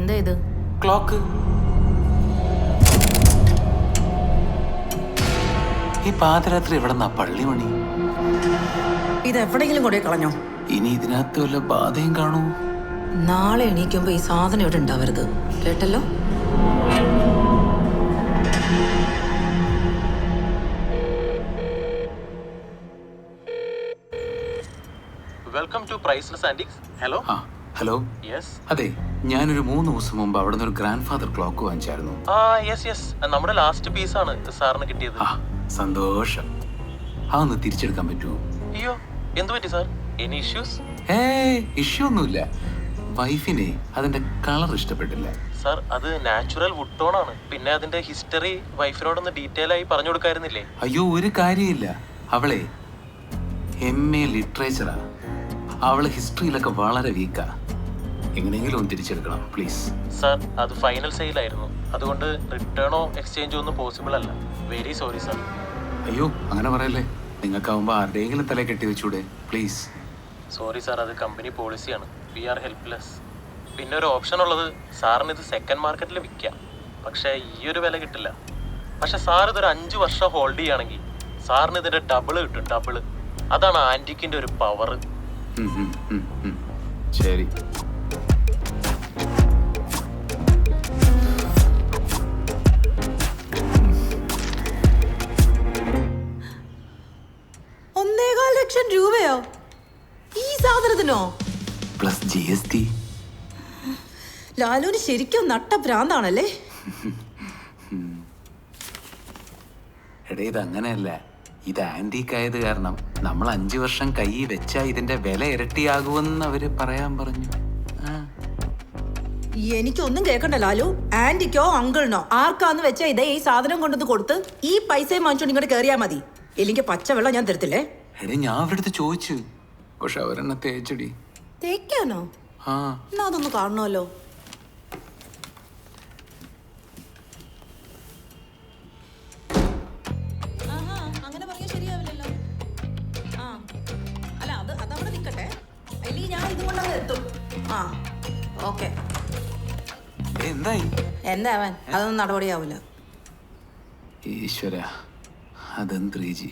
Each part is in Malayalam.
എന്താ ഇത്? ക്ലോക്ക്. ഈ പാതിരാത്രി എവിടെന്നാ പള്ളിമണി? ഇത് എവിടെയെങ്കിലും കൊണ്ടേ കളഞ്ഞോ? ഇനി ഇതിനകത്ത് വല്ല ബാധയും കാണൂ. നാളെ എണീക്കുമ്പോ ഈ സാധനം ഇവിടെ ഉണ്ടാവരുത്, കേട്ടല്ലോ? Welcome to priceless antiques. Hello. Hello. Yes. അതെ, ഞാനൊരു 3 ദിവസം മുമ്പ് അവിടെ നിന്ന് ഒരു ഗ്രാൻഡ് ഫാദർ ക്ലോക്ക് വാങ്ങിച്ചായിരുന്നു. യെസ് നമ്മുടെ ലാസ്റ്റ് പീസാണ് സാറിന് കിട്ടിയത്. സന്തോഷം. അതൊന്ന് തിരിച്ചെടുക്കാൻ പറ്റുമോ? അയ്യോ, എന്തു പറ്റി സാർ? Any issues? ഇഷ്യൂ ഒന്നുമില്ല. വൈഫിനെ അതിന്റെ കളർ ഇഷ്ടപ്പെട്ടില്ല. സാർ, അത് നാച്ചുറൽ വുഡ് ടോൺ ആണ്. പിന്നെ അതിന്റെ ഹിസ്റ്ററി വൈഫിനോടൊന്ന് ഡീറ്റെയിൽ ആയി പറഞ്ഞു കൊടുക്കായിരുന്നില്ലേ? അയ്യോ, ഒരു കാര്യമില്ല. അവളെ MA ലിറ്ററേച്ചറാ. അവള് ഹിസ്റ്ററിയിലൊക്കെ വളരെ വീക്കാ. എങ്ങനെയെങ്കിലും ഒന്ന് തിരിച്ചെടുക്കണം പ്ലീസ്. സാർ, അത് ഫൈനൽ സെയിൽ ആയിരുന്നു. അതുകൊണ്ട് റിട്ടേണോ എക്സ്ചേഞ്ചോ ഒന്നും പോസിബിൾ അല്ല. Very sorry sir. അയ്യോ, അങ്ങനെ പറയല്ലേ. നിങ്ങൾക്കാവുമ്പോ ആരുടെയെങ്കിലും തല കെട്ടി വെച്ചൂടെ പ്ലീസ്? സോറി സാർ, അത് കമ്പനി പോളിസിയാണ്. We are helpless. പിന്നെ ഒരു ഓപ്ഷൻ ഉള്ളത്, സാറിന് ഇത് സെക്കൻഡ് മാർക്കറ്റിൽ വിൽക്കാം. പക്ഷേ ഈ ഒരു വില കിട്ടില്ല. പക്ഷെ സാർ ഇതൊരു 5 വർഷം ഹോൾഡ് ചെയ്യുകയാണെങ്കിൽ സാറിന് ഇതിന്റെ ഡബിള് കിട്ടും, ഡബിള്. അതാണ് ആന്റിക്കിന്റെ ഒരു പവർ. ശരി. രൂപയോ ഈ സാധനത്തിനോ? Plus GST. ലാലുവിന് ശരിക്കും നട്ട ഭ്രാന്താണല്ലേ? എടേ, ഇത് അങ്ങനെയല്ല. ഇത് ആന്റീക്ക് ആയത് കാരണം നമ്മൾ 5 വർഷം കൈ വെച്ചാ ഇതിന്റെ വില ഇരട്ടിയാകുമെന്ന് അവര് പറയാൻ പറഞ്ഞു. എനിക്കൊന്നും കേൾക്കണ്ട ലാലു. ആന്റിക്കോ അങ്കിളിനോ ആർക്കാന്ന് വെച്ചാ ഇതേ ഈ സാധനം കൊണ്ടത് കൊടുത്ത് ഈ പൈസയും വാങ്ങിച്ചോണ്ട് ഇങ്ങോട്ട് കയറിയാ മതി. ഇല്ലെങ്കിൽ പച്ചവെള്ളം ഞാൻ തരത്തില്ലേ. എടേ, ഞാൻ അവരുടെ ചോദിച്ചു, പക്ഷെ അവരെന്നെ തേച്ചടി. തേക്കാനോ? എന്നാ അതൊന്ന് കാണണമല്ലോ. അങ്ങനെ പറഞ്ഞാൽ ശരിയാവില്ലല്ലോ. അല്ല, അതവിടെ നിൽക്കട്ടെ. അല്ലെങ്കിൽ ഞാൻ ഇതുകൊണ്ടങ്ങ് എത്തും. ഓക്കെ. എന്തായി? എന്താവൻ? അതൊന്നും നടപടിയാവില്ല. ഈശ്വര, അതെന്ത് റീജി.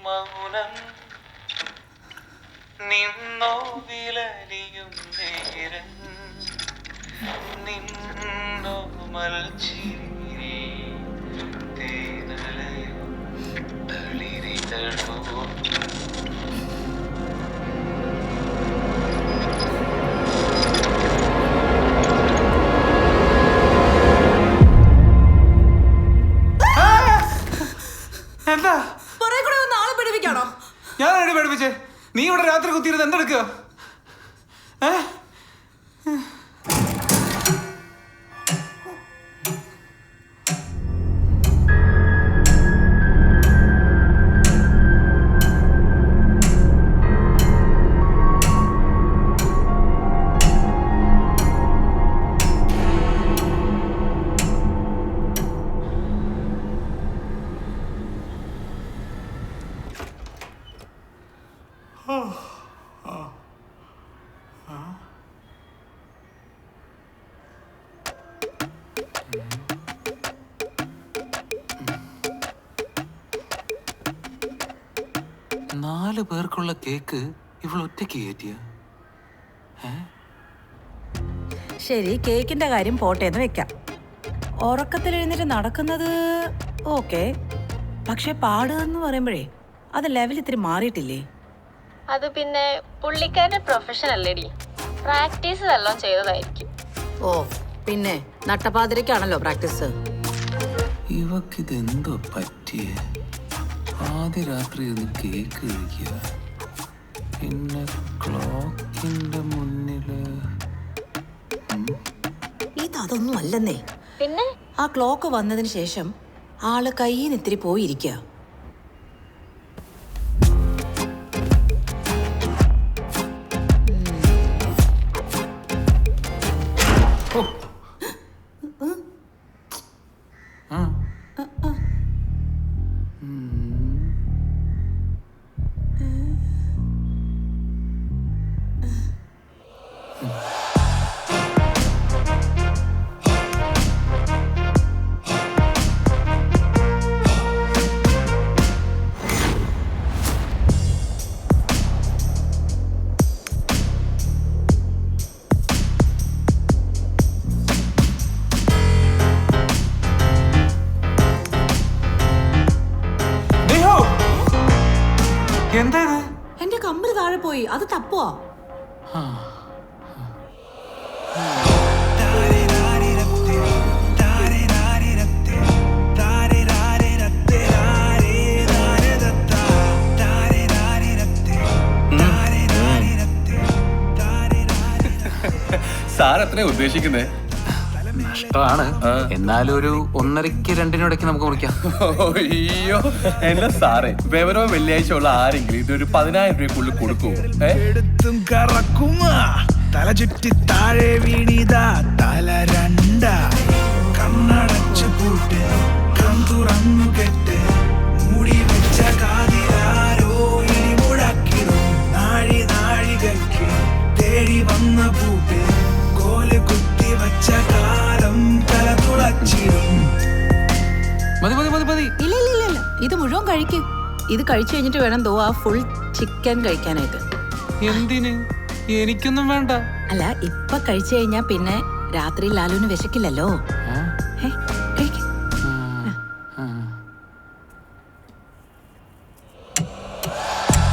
മൗനം നിന്നോ വിലലിയും നേരം നിന്നോ മൽച്ചിരി നീ ഇവിടെ രാത്രി കുത്തിയിരുന്ന് എന്തെടുക്കുക? ഏ? 4 പേർക്കുള്ള കേക്ക് ഇവൾ ഒറ്റയ്ക്ക് കയറ്റിയ. ശരി, കേക്കിന്റെ കാര്യം പോട്ടെ എന്ന് വെക്കാം. ഉറക്കത്തിൽ എഴുന്നേറ്റ് നടക്കുന്നത് ഓക്കെ, പക്ഷെ പാടുക എന്ന് പറയുമ്പോഴേ അത് ലെവൽ ഇത്തിരി മാറിയിട്ടില്ലേ? അത് പിന്നെ പുള്ളിക്കാരന്റെ പ്രൊഫഷൻ അല്ലേടി, പ്രാക്ടീസ് എല്ലാം ചെയ്തതായിരിക്കും. ഓ പിന്നെ നട്ടപ്പാതിരക്കാണല്ലോ പ്രാക്ടീസ്. ഇവക്കിതെന്തോ പറ്റിയേ? ആദ്യ രാത്രി ഒന്ന് കേക്ക് കഴിക്കുക, പിന്നെ ക്ലോക്കിന്റെ മുന്നില്. ഇതൊന്നും അല്ലെന്നേ. പിന്നെ ആ ക്ലോക്ക് വന്നതിന് ശേഷം ആള് കയ്യിൽ നിന്ന് ഇത്തിരി പോയിരിക്കുക. എന്താ ഇത്? എന്റെ കമ്മല് താഴെ പോയി, അത് തപ്പുവാ. സാർ എത്രയാ ഉദ്ദേശിക്കുന്നേ? നഷ്ടമാണ്, എന്നാലും ഒരു 1.5-2 നമുക്ക് മുറിക്കാം. അയ്യോ എന്നെ സാറേ, വിവരോ വെള്ളിയാഴ്ച ഉള്ള ആരെങ്കിലും ഇതൊരു 10,000 രൂപയ്ക്കുള്ളിൽ കൊടുക്കൂ? എടുത്തും കറക്കുമാ, തല ചുറ്റി താഴെ വീണിതാ, തല രണ്ടായി കണ്ണടച്ചു കൂട്ട്, കൺതുറന്നു കെട്ട്, മൂടി വെച്ച കാതിലാരോ ഇനി മുഴക്കിടും, നാഴി നാഴികയ്ക്ക് തേടി വന്ന പൂട്ട്, കോല് കുത്തി വച്ച കാലം തല തുളച്ചിടും. മതി മതി മതി മതി. ഇല്ല ഇല്ല ഇല്ല ഇല്ല, ഇത് മുഴുവൻ കഴിക്കും. ഇത് കഴിച്ചു കഴിഞ്ഞിട്ട് വേണം ദോ ആ ഫുൾ ചിക്കൻ കഴിക്കാനായിട്ട്. എന്തിന്? എനിക്കൊന്നും വേണ്ട. അല്ല, ഇപ്പൊ കഴിച്ചു കഴിഞ്ഞാ പിന്നെ രാത്രി ലാലുവിന് വിശക്കില്ലല്ലോ. ഹേ, കഴിക്ക്.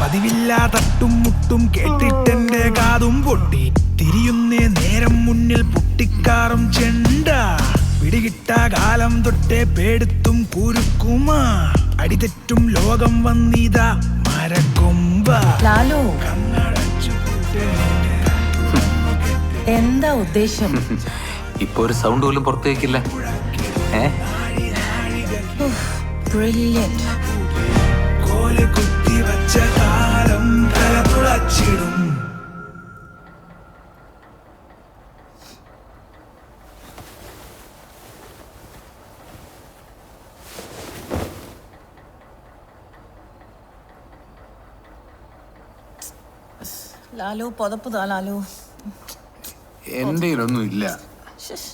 പതിവില്ലാ തട്ടും മുട്ടും കേട്ടിട്ടെന്റെ കാതും പൊട്ടി, തിരിയുന്നേ നേരം മുന്നിൽ പൊട്ടിക്കാറും ചെണ്ട, പിടികിട്ട കാലം തൊട്ടേ പേടുത്തും കുരുക്കുമാ, അടിതെറ്റും ലോകം വന്നിതാ മരക്കൊമ്പ. ലാലു, എന്താ ഉദ്ദേശം? ഇപ്പൊ ഒരു സൗണ്ട് പോലും പുറത്തേക്കില്ല. ബ്രില്യന്റ്. കോല് കുത്തി വച്ച കാലം തല തുളച്ചിടും. ലാലു പുതപ്പ് താ ലാലു. എന്റെ ഒന്നും ഇല്ല. ശ്ശ്.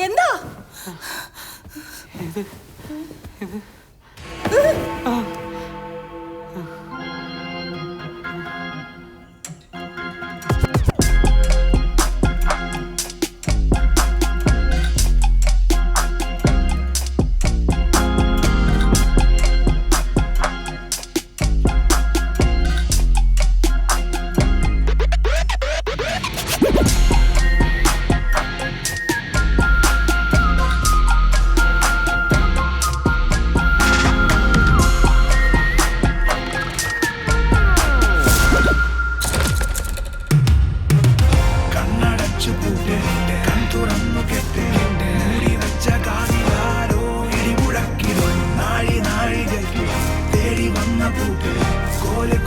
എന്താ കണ്ണടച്ചു പൂട്ട് കൺ തുറന്നു കെട്ട് മൂടി വെച്ച കാതിലാരോ ഇടിമുഴക്കിടും നാഴി നാഴികയ്ക്ക് തേടി വന്ന പൂട്ട് കോല്